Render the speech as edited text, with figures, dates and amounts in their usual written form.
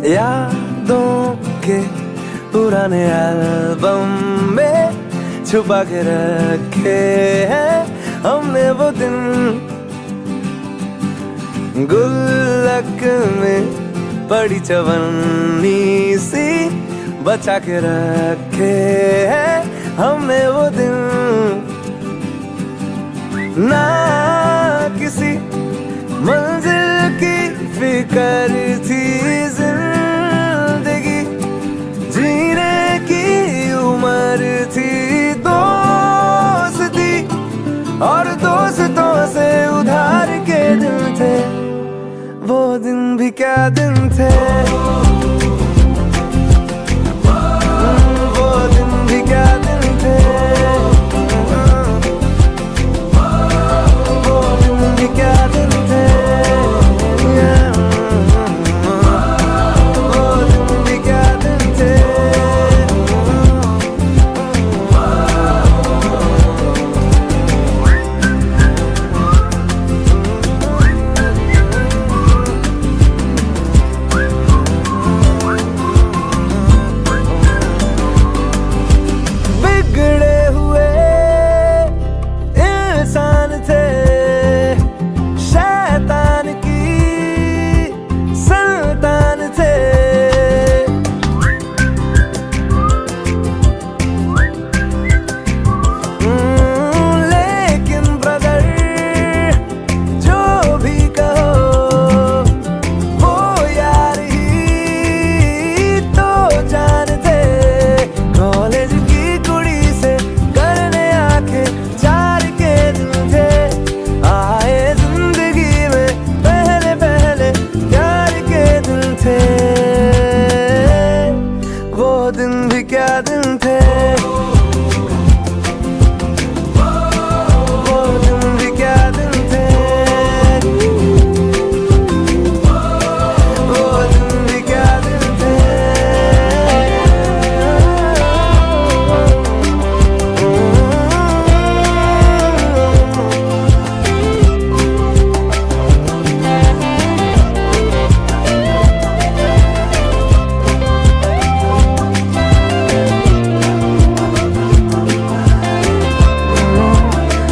यादों के पुराने एल्बम में छुपा के रखे हैं हमने वो दिन, गुल्लक में पड़ी चवन्नी सी बचा के रखे हैं हमने वो दिन। ना किसी मंजिल की फिक्र थी, जिंदगी जीने की उम्र थी, दोस्ती और दोस्तों से उधार के दिन थे, वो दिन भी क्या दिन थे, वो दिन भी क्या दिन थे, वो दिन भी क्या दिन थे, वो दिन भी क्या दिन थे। बिगड़े हुए इंसान थे, शैतान की संतान थे, लेकिन ब्रदर जो भी कहो वो यार ही तो जान थे। कॉलेज की कुड़ी से करने आके चार के दिन थे, आए जिंदगी में पहले पहले प्यार के दिन थे, वो दिन भी क्या दिन थे।